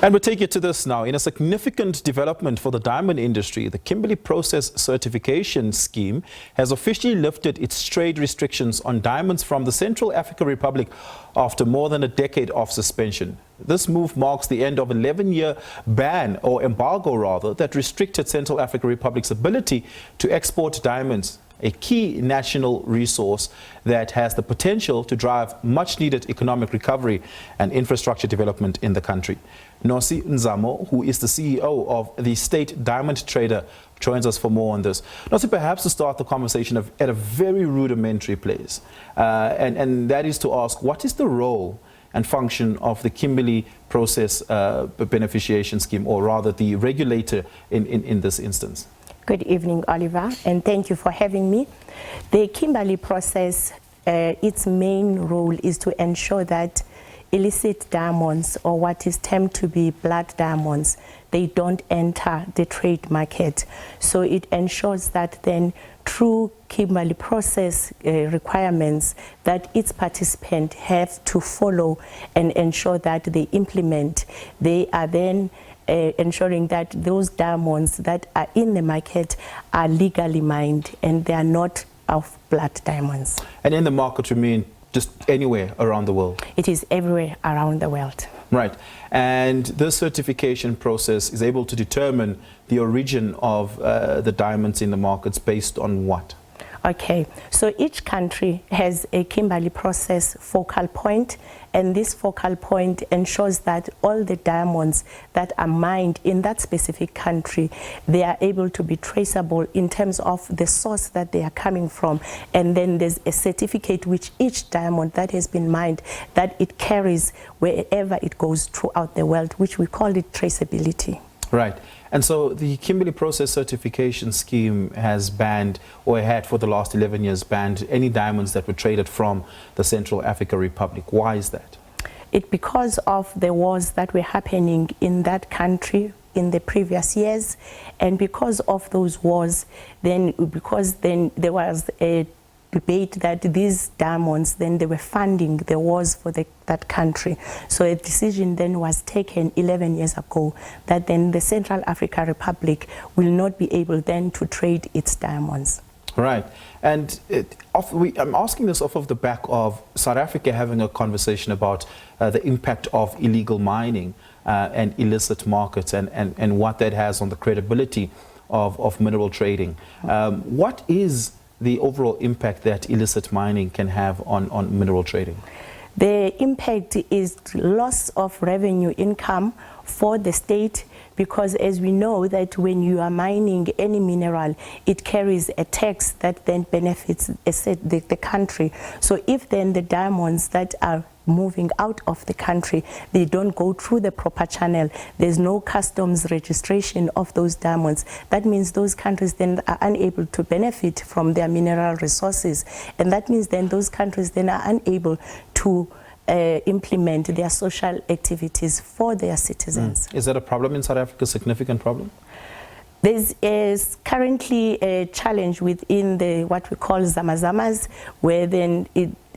And we take you to this now. In a significant development for the diamond industry, the Kimberley Process Certification Scheme has officially lifted its trade restrictions on diamonds from the Central African Republic after more than a decade of suspension. This move marks the end of an 11-year ban, or embargo rather, that restricted Central African Republic's ability to export diamonds, a key national resource that has the potential to drive much-needed economic recovery and infrastructure development in the country. Nosiphiwo Mzamo, who is the CEO of the State Diamond Trader, joins us for more on this. Nosi, perhaps to start the conversation at a very rudimentary place, and that is to ask, what is the role and function of the Kimberley Process Beneficiation Scheme, or rather the regulator in this instance? Good evening, Oliver, and thank you for having me. The Kimberley process, its main role is to ensure that illicit diamonds, or what is termed to be blood diamonds, they don't enter the trade market. So it ensures that then through Kimberley process requirements that its participants have to follow and ensure that they implement, they are then ensuring that those diamonds that are in the market are legally mined and they are not of blood diamonds. And in the market, you mean just anywhere around the world? It is everywhere around the world. Right. And this certification process is able to determine the origin of the diamonds in the markets based on what? Okay, so each country has a Kimberley process focal point, and this focal point ensures that all the diamonds that are mined in that specific country, they are able to be traceable in terms of the source that they are coming from. And then there's a certificate which each diamond that has been mined, that it carries wherever it goes throughout the world, which we call it traceability. Right. And so the Kimberley Process Certification Scheme has banned, or had for the last 11 years, banned any diamonds that were traded from the Central African Republic. Why is that? Because of the wars that were happening in that country in the previous years, and because of those wars, then there was a debate that these diamonds, then they were funding the wars for that country. So a decision then was taken 11 years ago that then the Central African Republic will not be able then to trade its diamonds. Right. And I'm asking this off of the back of South Africa having a conversation about the impact of illegal mining and illicit markets and what that has on the credibility of mineral trading. What is the overall impact that illicit mining can have on mineral trading? The impact is loss of revenue income for the state, because as we know that when you are mining any mineral, it carries a tax that then benefits the country. So if then the diamonds that are moving out of the country, they don't go through the proper channel, there's no customs registration of those diamonds, that means those countries then are unable to benefit from their mineral resources, and that means then those countries then are unable to implement their social activities for their citizens. Is that a problem in South Africa, a significant problem? There is currently a challenge within what we call zamazamas, where then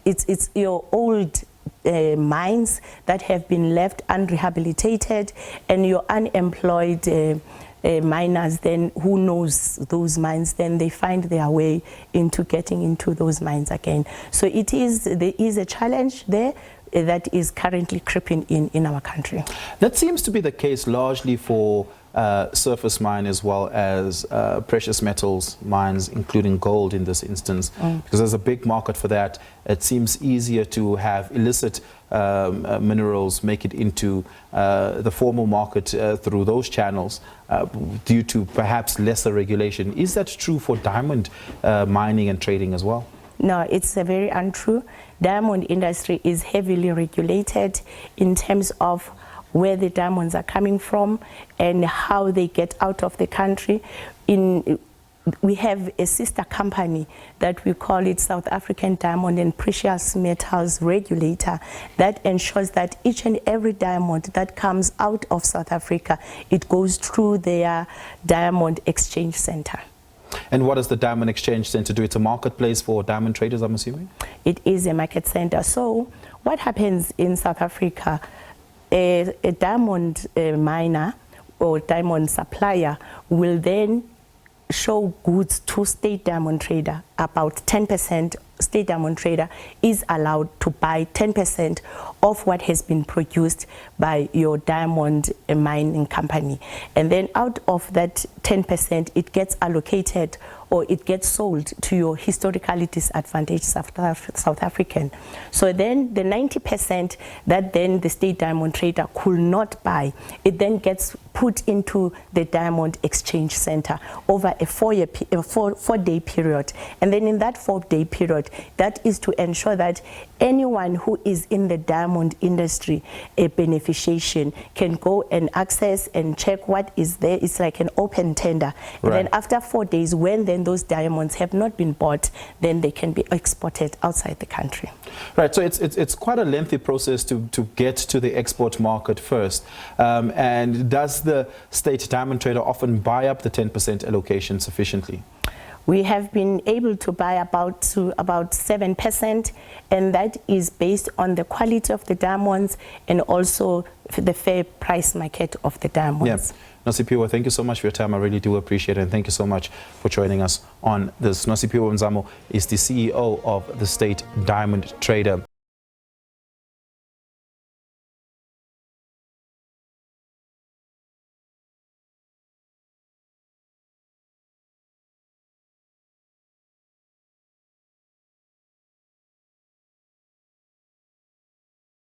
it's your old mines that have been left unrehabilitated, and your unemployed miners then who knows those mines, then they find their way into getting into those mines again. So there is a challenge there that is currently creeping in our country. That seems to be the case largely for surface mine as well as precious metals mines, including gold in this instance, because there's a big market for that. It seems easier to have illicit minerals make it into the formal market through those channels due to perhaps lesser regulation. Is that true for diamond mining and trading as well? No, it's very untrue. Diamond industry is heavily regulated in terms of where the diamonds are coming from and how they get out of the country. We have a sister company that we call it South African Diamond and Precious Metals Regulator, that ensures that each and every diamond that comes out of South Africa, it goes through their Diamond Exchange Center. And what does the Diamond Exchange Center do? It's a marketplace for diamond traders, I'm assuming? It is a market center. So what happens in South Africa, a diamond miner or diamond supplier will then show goods to State Diamond Trader. About 10%, State Diamond Trader is allowed to buy 10% of what has been produced by your diamond mining company. And then out of that 10%, it gets allocated or it gets sold to your historically disadvantaged South African. So then the 90% that then the State Diamond Trader could not buy, it then gets put into the Diamond Exchange Center over a four-day period. And then in that 4-day period, that is to ensure that anyone who is in the diamond industry, a beneficiation, can go and access and check what is there. It's like an open tender. And then after 4 days, when then those diamonds have not been bought, then they can be exported outside the country. Right, so it's quite a lengthy process to get to the export market first. And does the State Diamond Trader often buy up the 10% allocation sufficiently? We have been able to buy about 7%, and that is based on the quality of the diamonds and also the fair price market of the diamonds. Yeah. Nosiphiwo, thank you so much for your time. I really do appreciate it, and thank you so much for joining us on this. Nosiphiwo Mzamo is the CEO of the State Diamond Trader.